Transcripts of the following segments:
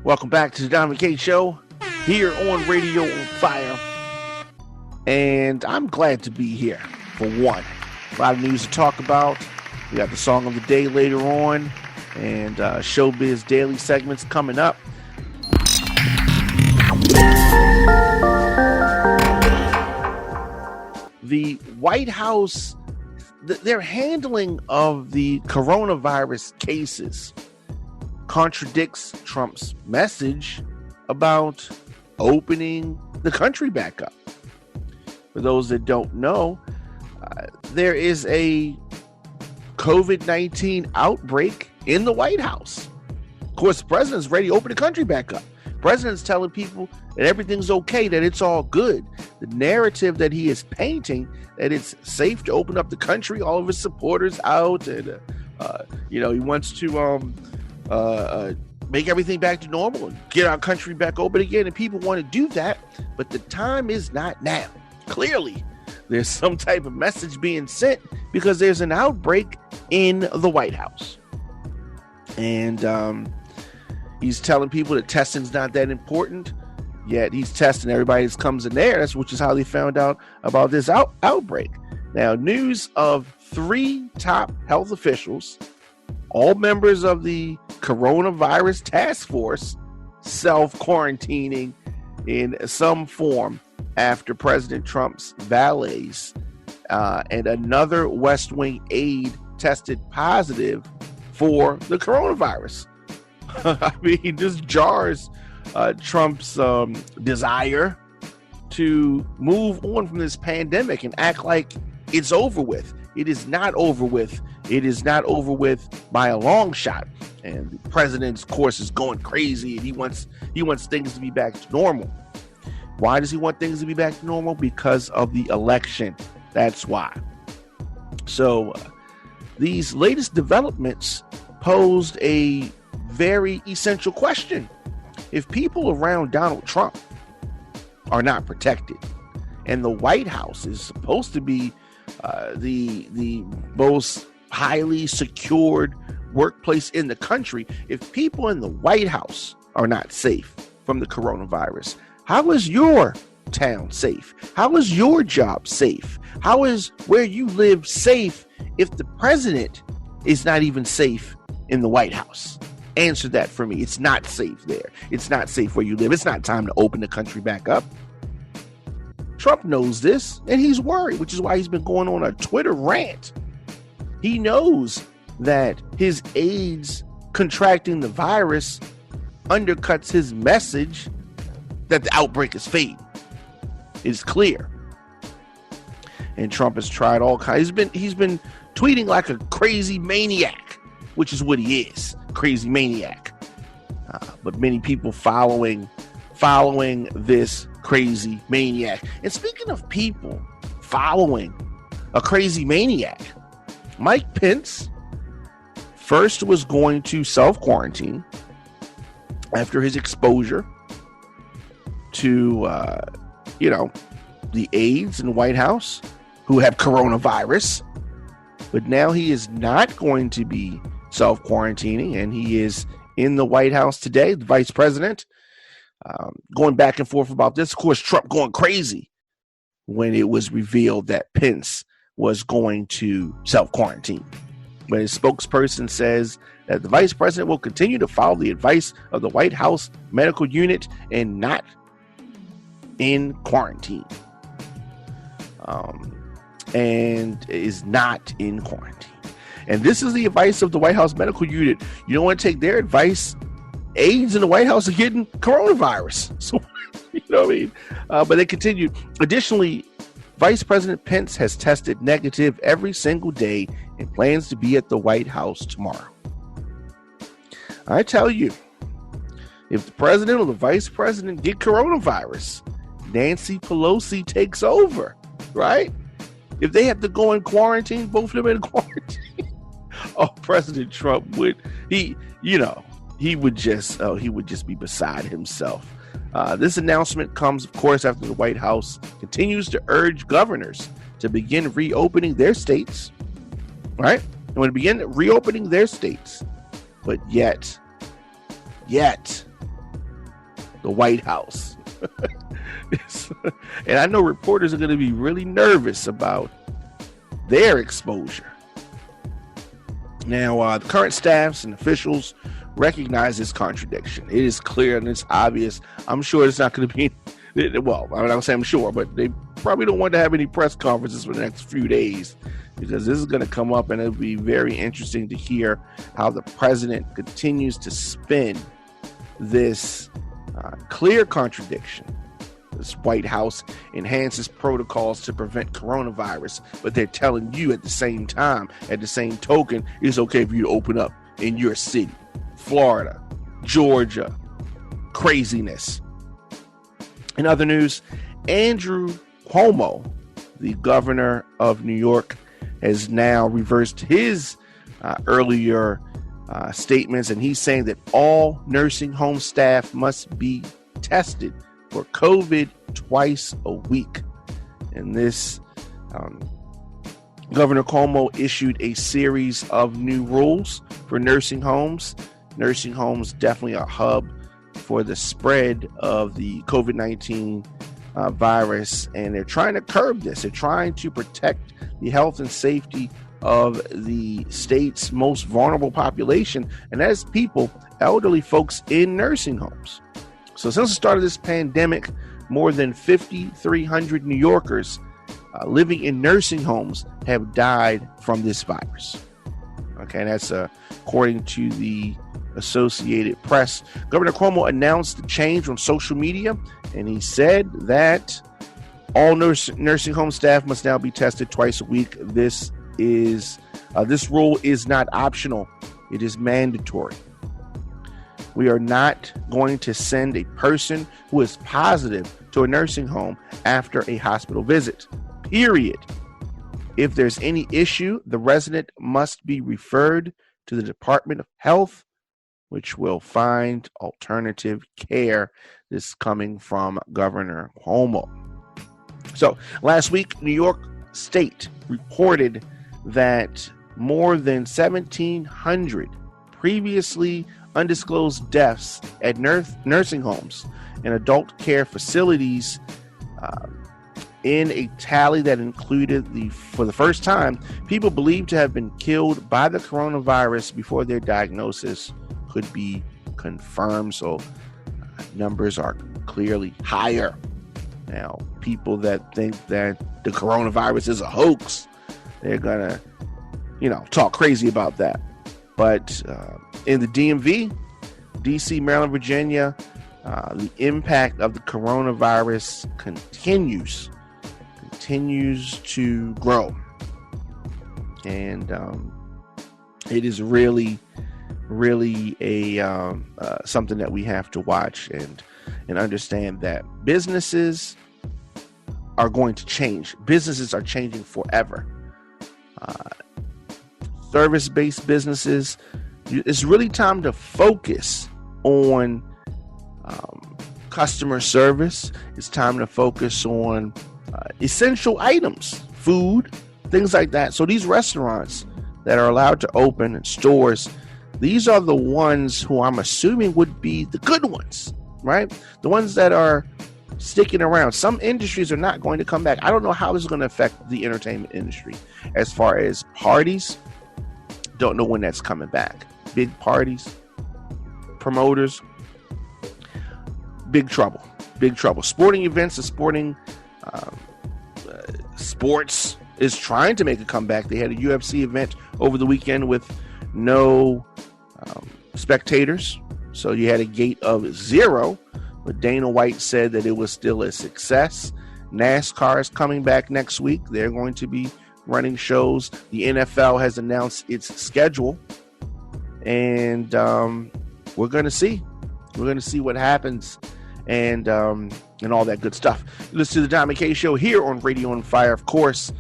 Welcome back to the Donovan K Show here on Radio on Fire. And I'm glad to be here for one. A lot of news to talk about. We got the song of the day later on and Showbiz Daily segments coming up. The White House, their handling of the coronavirus cases contradicts Trump's message about opening the country back up. For those that don't know, there is a COVID-19 outbreak in the White House. Of course, the president's ready to open the country back up. The president's telling people that everything's okay, that it's all good. The narrative that he is painting, that it's safe to open up the country, all of his supporters out, and he wants to make everything back to normal and get our country back open again, and people want to do that, but the time is not now. Clearly, there's some type of message being sent because there's an outbreak in the White House. And he's telling people that testing's not that important, yet he's testing everybody that comes in there, which is how they found out about this outbreak. Now, news of 3 top health officials, all members of the coronavirus task force, self-quarantining in some form after President Trump's valets and another West Wing aide tested positive for the coronavirus. I mean, this jars Trump's desire to move on from this pandemic and act like it's over with. It is not over with. It is not over with by a long shot. And the president's, of course, is going crazy, and he wants things to be back to normal. Why does he want things to be back to normal? Because of the election. That's why. So these latest developments posed a very essential question. If people around Donald Trump are not protected, and the White House is supposed to be the most highly secured workplace in the country, if people in the White House are not safe from the coronavirus, how is your town safe? How is your job safe? How is where you live safe if the president is not even safe in the White House? Answer that for me. It's not safe there. It's not safe where you live. It's not time to open the country back up. Trump knows this, and he's worried, which is why he's been going on a Twitter rant. He knows that his aides contracting the virus undercuts his message that the outbreak is fading. It's clear. And Trump has tried all kinds. He's been tweeting like a crazy maniac, which is what he is, crazy maniac. But many people following this crazy maniac. And speaking of people following a crazy maniac, Mike Pence first was going to self-quarantine after his exposure to, the aides in the White House who have coronavirus. But now he is not going to be self-quarantining, and he is in the White House today, the vice president, going back and forth about this. Of course, Trump going crazy when it was revealed that Pence was going to self-quarantine. But his spokesperson says that the vice president will continue to follow the advice of the White House medical unit and not in quarantine. And is not in quarantine. And this is the advice of the White House medical unit. You don't want to take their advice. Aides in the White House are getting coronavirus. So, you know what I mean? But they continued. Additionally, Vice President Pence has tested negative every single day and plans to be at the White House tomorrow. I tell you, if the president or the vice president get coronavirus, Nancy Pelosi takes over, right? If they have to go in quarantine, both of them in quarantine. President Trump would, he would just be beside himself. This announcement comes, of course, after the White House continues to urge governors to begin reopening their states, right? And when to begin reopening their states, but yet the White House. And I know reporters are going to be really nervous about their exposure. Now, the current staffs and officials recognize this contradiction. It is clear and it's obvious. I'm sure it's not going to be, well, I don't say I'm sure, but they probably don't want to have any press conferences for the next few days, because this is going to come up, and it'll be very interesting to hear how the president continues to spin this clear contradiction. This White House enhances protocols to prevent coronavirus, but they're telling you at the same time, at the same token, it's okay for you to open up in your city. Florida, Georgia, craziness. In other news, Andrew Cuomo, the governor of New York, has now reversed his earlier statements, and he's saying that all nursing home staff must be tested for COVID twice a week. And this, Governor Cuomo issued a series of new rules for nursing homes. Nursing homes definitely a hub for the spread of the COVID-19 virus, and they're trying to curb this. They're trying to protect the health and safety of the state's most vulnerable population, and that is people, elderly folks in nursing homes. So since the start of this pandemic, more than 5,300 New Yorkers living in nursing homes have died from this virus. Okay, and that's according to the Associated Press. Governor Cuomo announced the change on social media, and he said that all nursing home staff must now be tested twice a week. This rule is not optional; it is mandatory. We are not going to send a person who is positive to a nursing home after a hospital visit. Period. If there's any issue, the resident must be referred to the Department of Health, which will find alternative care. This is coming from Governor Cuomo. So last week, New York State reported that more than 1,700 previously undisclosed deaths at nursing homes and adult care facilities, in a tally that included, for the first time, people believed to have been killed by the coronavirus before their diagnosis could be confirmed. So numbers are clearly higher. Now, people that think that the coronavirus is a hoax, they're gonna, talk crazy about that. But in the DMV, DC, Maryland, Virginia, the impact of the coronavirus continues to grow, and it is really a something that we have to watch and understand that businesses are going to change. Businesses are changing forever. Service-based businesses, it's really time to focus on customer service. It's time to focus on essential items, food, things like that. So these restaurants that are allowed to open, and stores, these are the ones who I'm assuming would be the good ones, right? The ones that are sticking around. Some industries are not going to come back. I don't know how this is going to affect the entertainment industry. As far as parties, don't know when that's coming back. Big parties, promoters, big trouble. Sporting events and sports is trying to make a comeback. They had a UFC event over the weekend with no spectators, so you had a gate of 0, but Dana White said that it was still a success. NASCAR is coming back next week. They're going to be running shows. The NFL has announced its schedule, and we're going to see what happens, and all that good stuff. Listen to the Don McKay Show here on Radio on Fire. Of course,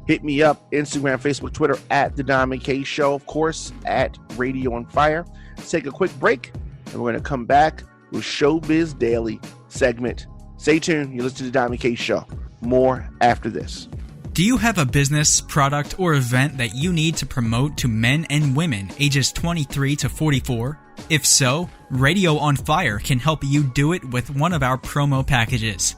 hit me up, Instagram, Facebook, Twitter, at the Don McKay Show. Of course, at Radio on Fire. Let's take a quick break, and we're going to come back with Showbiz Daily segment. Stay tuned. You listen to the Don McKay Show. More after this. Do you have a business, product, or event that you need to promote to men and women ages 23 to 44? If so, Radio on Fire can help you do it with one of our promo packages.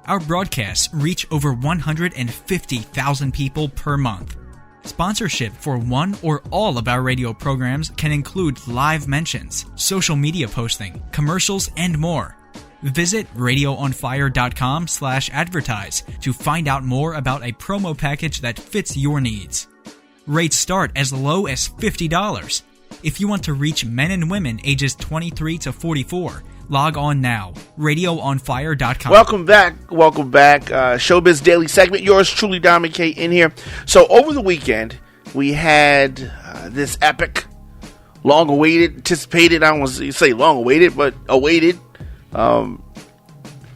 Our broadcasts reach over 150,000 people per month. Sponsorship for one or all of our radio programs can include live mentions, social media posting, commercials, and more. Visit radioonfire.com/advertise to find out more about a promo package that fits your needs. Rates start as low as $50. If you want to reach men and women ages 23 to 44, log on now. RadioOnFire.com. Welcome back. Showbiz Daily segment. Yours truly, Diamond K, in here. So over the weekend, we had this epic, long-awaited, anticipated, I don't want to say long-awaited, but awaited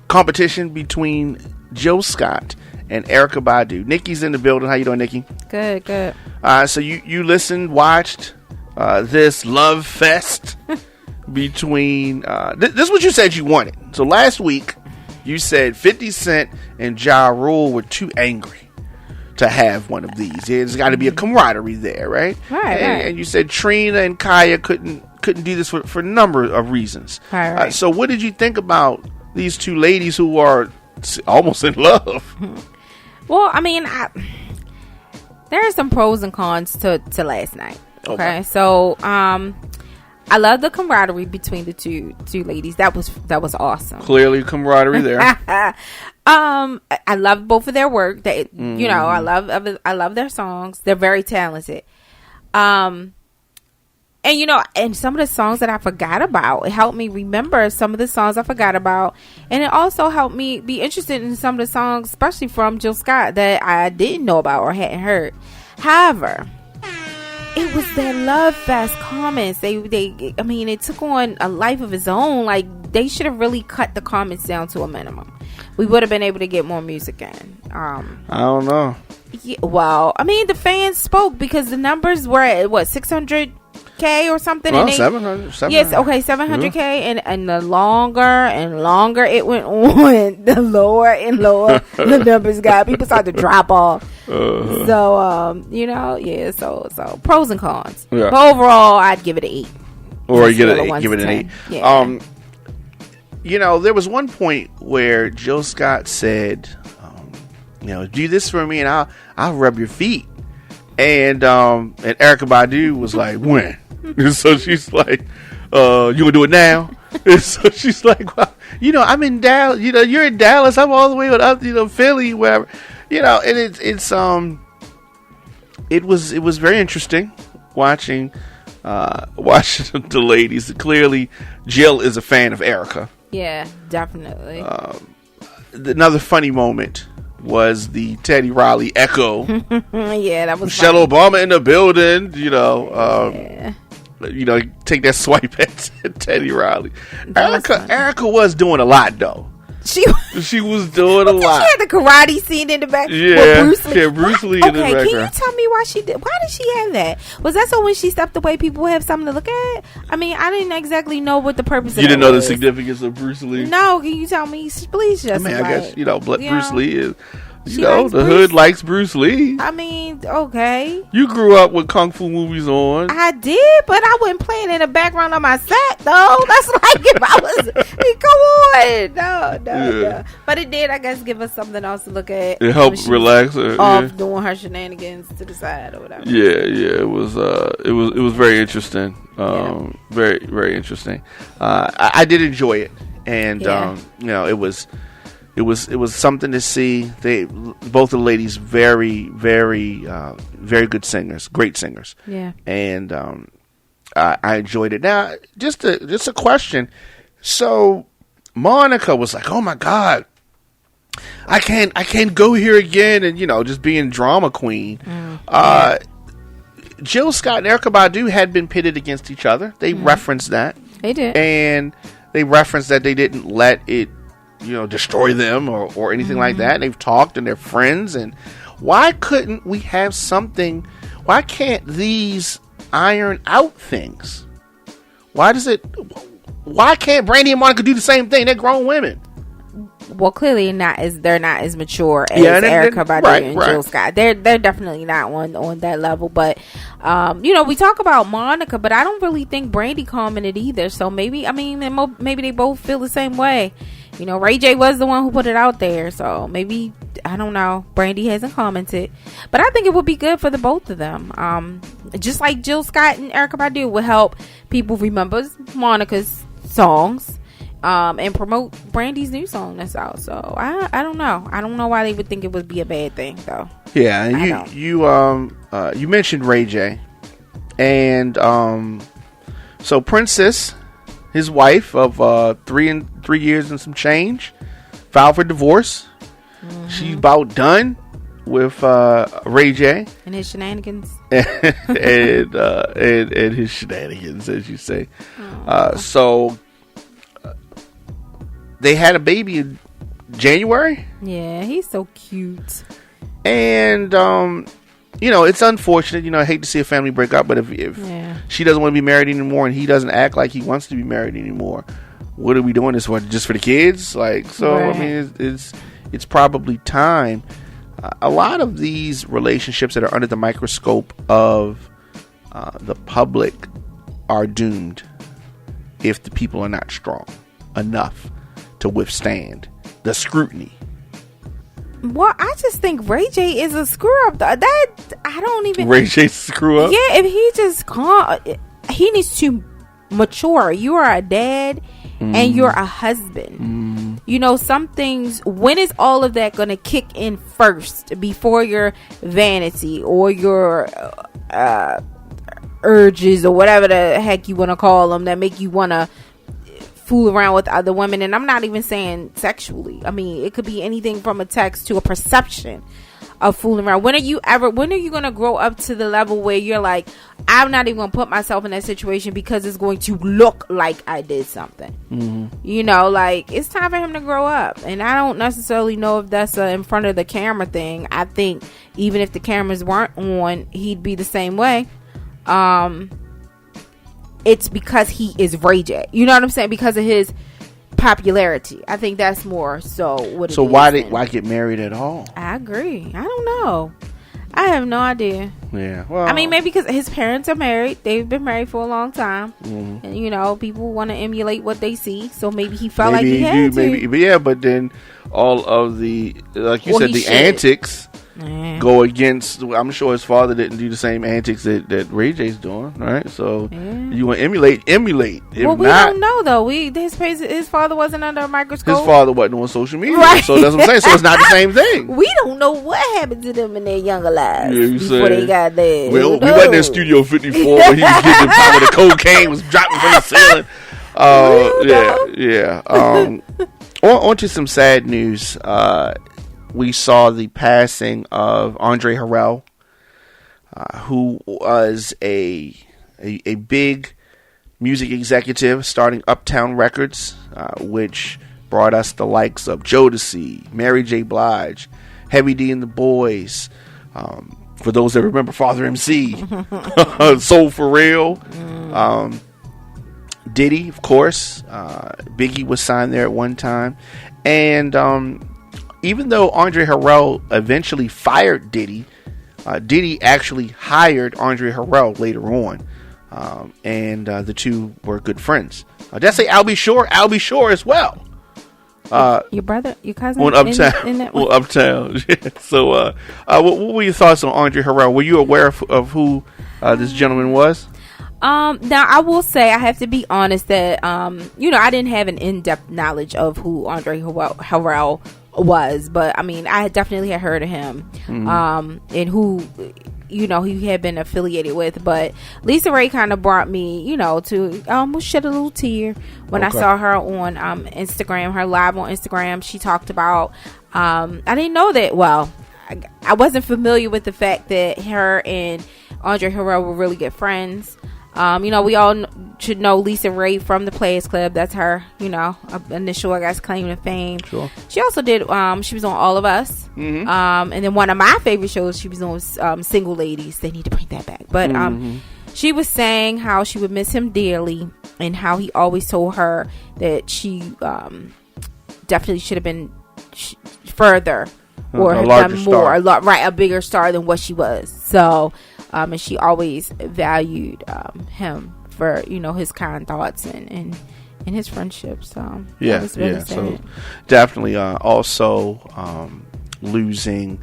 competition between Jill Scott and Erykah Badu. Nikki's in the building. How you doing, Nikki? Good. So you listened, watched this love fest between this is what you said you wanted. So last week you said 50 Cent and Ja Rule were too angry to have one of these. There's got to be a camaraderie there, right? Right. And you said Trina and Kaya couldn't do this for a number of reasons. Right. So what did you think about these two ladies who are almost in love? Well, I mean, there are some pros and cons to last night. Okay. So I love the camaraderie between the two ladies. That was awesome. Clearly camaraderie there. I love both of their work. They, you know, I love their songs. They're very talented. And you know, and some of the songs that I forgot about, it helped me remember some of the songs I forgot about, and it also helped me be interested in some of the songs, especially from Jill Scott, that I didn't know about or hadn't heard. However, it was their love fest comments. I mean, it took on a life of its own. Like, they should have really cut the comments down to a minimum. We would have been able to get more music in. I don't know. Yeah, well, I mean, the fans spoke because the numbers were at what, 600K or something. Well, and 700. Yes, okay, 700K, and the longer and longer it went on, the lower and lower the numbers got. People started to drop off. So, you know, yeah. So pros and cons. Yeah. But overall, I'd give it an 8. Or you give it an 8. Yeah. You know, there was one point where Jill Scott said, you know, do this for me and I'll rub your feet. And Erykah Badu was like, when? And so she's like, you gonna do it now? And so she's like, well, you know, I'm in Dallas. You know, you're in Dallas. I'm all the way up, you know, Philly, wherever. You know, and it was very interesting watching the ladies. Clearly, Jill is a fan of Erykah. Yeah, definitely. Another funny moment was the Teddy Riley echo. Yeah, that was Michelle funny. Obama in the building. You know, you know, take that swipe at Teddy Riley. Erykah was doing a lot though. She was doing a lot. She had the karate scene in the back. Yeah, Bruce Lee. yeah, Bruce Lee in the background. Okay, can you tell me why she did? Why did she have that? Was that so when she stepped away, people would have something to look at? I mean, I didn't exactly know what the purpose of that was. You didn't know the significance of Bruce Lee? No, can you tell me, please? Just I mean, I guess, you know, Bruce Lee is. You She know, likes the Bruce. hood likes Bruce Lee. I mean, okay. You grew up with kung fu movies on. I did, but I wasn't playing in the background on my set, though. That's like if I was. Come on. No. But it did, I guess, give us something else to look at. It helped relax her. Off doing her shenanigans to the side or whatever. Yeah. It was very interesting. Very, very interesting. I did enjoy it, and you know, it was something to see. Both the ladies, very, very, very good singers, great singers. Yeah. And I enjoyed it. Now, just a question. So Monica was like, "Oh my God, I can't go here again," and you know, just being drama queen. Jill Scott and Erykah Badu had been pitted against each other. They referenced that. They did, and they referenced that they didn't let it, you know, destroy them or anything like that. They've talked and they're friends. And why couldn't we have something? Why can't these iron out things? Why can't Brandy and Monica do the same thing? They're grown women. well, clearly they're not as mature as Erykah Badu and Jill Scott. They're definitely not on that level. But we talk about Monica, but I don't really think Brandy commented either. So maybe they both feel the same way. Ray J was the one who put it out there, so maybe, I don't know, Brandy hasn't commented. But I think it would be good for the both of them. Just like Jill Scott and Erykah Badu would help people remember Monica's songs and promote Brandy's new song that's out. So I don't know. I don't know why they would think it would be a bad thing, though. Yeah, and you mentioned Ray J, and so Princess, his wife of 3 years and some change, filed for divorce. Mm-hmm. She's about done with Ray J and his shenanigans, and his shenanigans, as you say. So they had a baby in January. Yeah, he's so cute. And it's unfortunate. I hate to see a family break up, but if she doesn't want to be married anymore and he doesn't act like he wants to be married anymore, what are we doing this for? Just for the kids? Right. I mean, it's probably time. A lot of these relationships that are under the microscope of the public are doomed if the people are not strong enough to withstand the scrutiny. Well, I just think Ray J is a screw up. Ray J's a screw up? Yeah, if he just he needs to mature. You are a dad and you're a husband. Some things, when is all of that going to kick in first before your vanity or your urges or whatever the heck you want to call them that make you want to fool around with other women? And I'm not even saying sexually. I mean, it could be anything from a text to a perception of fooling around. When are you going to grow up to the level where you're like, I'm not even going to put myself in that situation because it's going to look like I did something? It's time for him to grow up. And I don't necessarily know if that's in front of the camera thing. I think even if the cameras weren't on, he'd be the same way. It's because he is Ray J. You know what I'm saying? Because of his popularity. I think that's more so what it is. So why get married at all? I agree. I don't know. I have no idea. Yeah. Well, I mean, maybe because his parents are married. They've been married for a long time. Mm-hmm. And, people want to emulate what they see. So maybe he felt like he had to. But then all of the, like you said, the antics go against. I'm sure his father didn't do the same antics that Ray J's doing, right? So you want to emulate. If well, we don't know though. His father wasn't under a microscope. His father wasn't on social media, right? So that's what I'm saying. So it's not the same thing. We don't know what happened to them in their younger lives before they got there. Well, we wasn't in Studio 54 when he was getting the power. The cocaine was dropping from the ceiling. On to some sad news. We saw the passing of Andre Harrell, who was a big music executive starting Uptown Records, which brought us the likes of Jodeci, Mary J. Blige, Heavy D and the Boys. For those that remember Father MC, Soul for Real, Diddy, of course. Biggie was signed there at one time, and even though Andre Harrell eventually fired Diddy, Diddy actually hired Andre Harrell later on, and the two were good friends. Did I say Albie Shore? Albie Shore as well. Your brother, your cousin on Uptown. In that on Uptown. Yeah. So, what were your thoughts on Andre Harrell? Were you aware of who this gentleman was? Now I will say, I have to be honest that I didn't have an in-depth knowledge of who Andre Harrell was, but I mean, I definitely had heard of him, and who he had been affiliated with. But Lisa Ray kind of brought me, to almost shed a little tear when I saw her on Instagram, her live on Instagram. She talked about, I didn't know that. Well, I wasn't familiar with the fact that her and Andre Harrell were really good friends. We all should know Lisa Ray from the Players Club. That's her, initial, I guess, claim to fame. Sure. She also did, she was on All of Us. Mm-hmm. And then one of my favorite shows, she was on Single Ladies. They need to bring that back. But she was saying how she would miss him dearly and how he always told her that definitely should have been further or a have larger done more, star. a bigger star than what she was. So, and she always valued him for, you know, his kind thoughts and his friendship. So Yeah, was really yeah. sad. So definitely also losing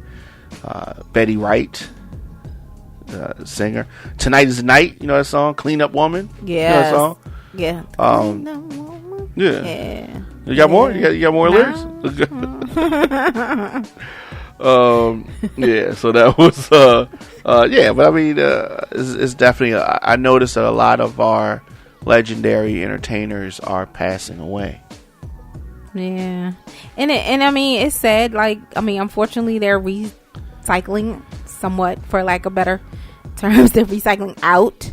Betty Wright, singer. Tonight is the Night, you know that song? Clean Up Woman. Yeah. You know that song? Yeah. Yeah. You got more? You got more lyrics? Yeah, so that was yeah, but I mean it's definitely I noticed that a lot of our legendary entertainers are passing away. Yeah. And I mean, it's sad, like, I mean, unfortunately they're recycling somewhat, for lack of better terms. They're recycling out.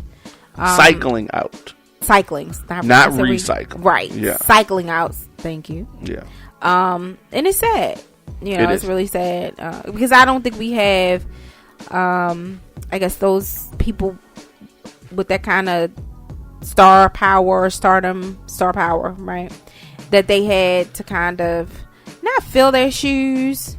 Cycling out. Cycling, not recycling. Right. Yeah. Cycling out. Thank you. Yeah. And it's sad. You know, it's is. really sad because I don't think we have, I guess, those people with that kind of star power, stardom, star power, right? That they had to kind of not fill their shoes,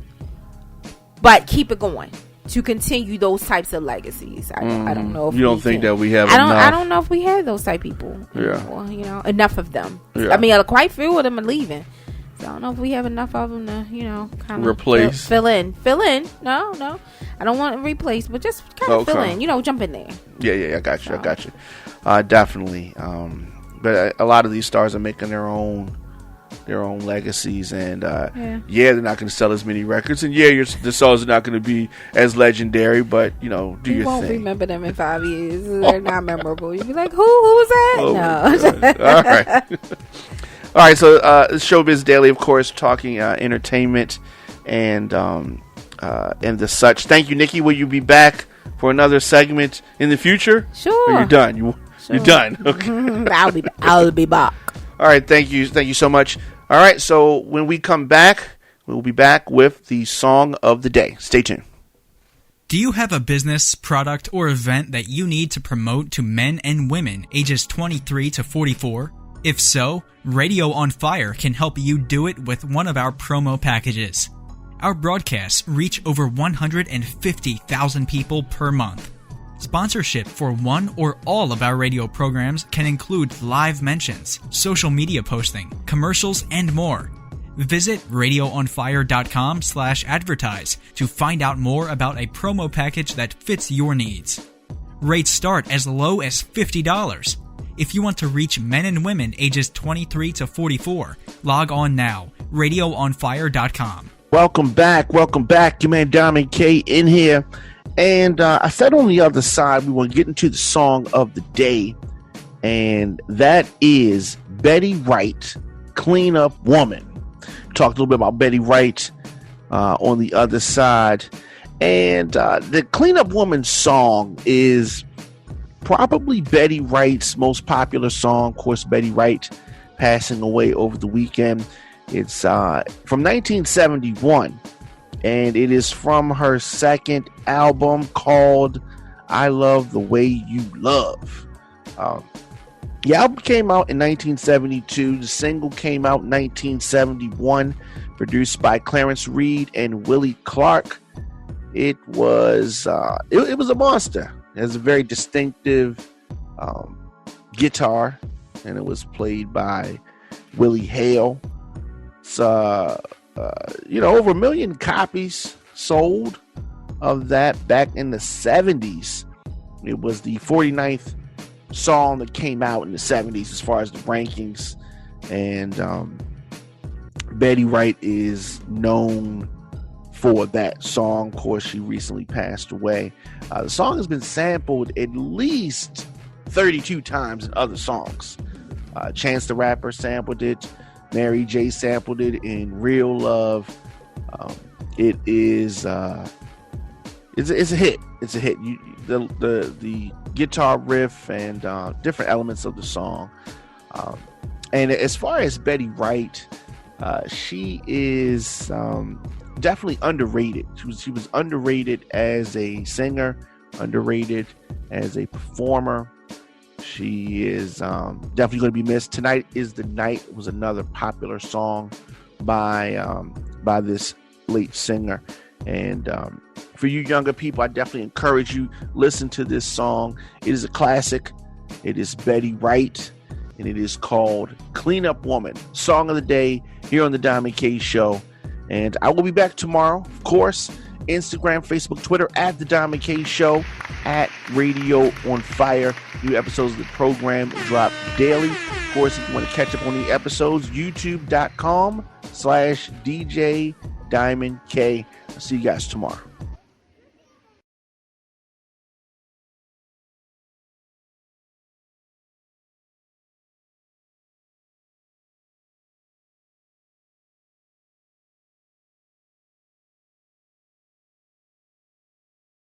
but keep it going to continue those types of legacies. I don't know if you don't think that we have I enough. don't know if we have those type people. Yeah. Anymore, you know, enough of them. Yeah. I mean, quite a few of them are leaving. So I don't know if we have enough of them to, you know, kind of replace, fill in. No, I don't want to replace, but just kind of fill in. You know, jump in there. Yeah. I got you. Definitely. But a lot of these stars are making their own legacies, and they're not going to sell as many records, and the songs are not going to be as legendary. But you know, do your won't thing. Remember them in 5 years. They're not memorable. You'll be like, who was that? No. All right. All right, so Showbiz Daily, of course, talking entertainment and the such. Thank you, Nikki. Will you be back for another segment in the future? Sure. Or you're done? You're done. Okay. I'll be back. All right, thank you so much. All right, so when we come back, we'll be back with the song of the day. Stay tuned. Do you have a business, product, or event that you need to promote to men and women ages 23 to 44? If so, Radio on Fire can help you do it with one of our promo packages. Our broadcasts reach over 150,000 people per month. Sponsorship for one or all of our radio programs can include live mentions, social media posting, commercials, and more. Visit radioonfire.com/advertise to find out more about a promo package that fits your needs. Rates start as low as $50. If you want to reach men and women ages 23 to 44, log on now, radioonfire.com. Welcome back. Your man Diamond K in here. And I said on the other side, we want to get into the song of the day. And that is Betty Wright, Clean Up Woman. Talked a little bit about Betty Wright on the other side. And the Clean Up Woman song is probably Betty Wright's most popular song. Of course, Betty Wright passing away over the weekend. It's from 1971, and it is from her second album called I Love the Way You Love. The album came out in 1972. The single came out in 1971, produced by Clarence Reed and Willie Clark. It was it was a monster. It has a very distinctive guitar, and it was played by Willie Hale. It's over 1 million copies sold of that back in the 70s. It was the 49th song that came out in the 70s as far as the rankings, and Betty Wright is known for that song. Of course, she recently passed away. The song has been sampled at least 32 times in other songs. Chance the Rapper sampled it. Mary J sampled it in Real Love. It is it's a hit. It's a hit. The guitar riff and different elements of the song. And as far as Betty Wright, she is definitely underrated. She was underrated as a singer, underrated as a performer. She is definitely going to be missed. Tonight is the Night was another popular song by this late singer. And for you younger people, I definitely encourage you, listen to this song. It is a classic. It is Betty Wright, and it is called Clean Up Woman. Song of the day here on the Diamond K Show. And I will be back tomorrow, of course. Instagram, Facebook, Twitter, at the Diamond K Show, at Radio on Fire. New episodes of the program drop daily. Of course, if you want to catch up on the episodes, youtube.com/DJ Diamond K. I'll see you guys tomorrow.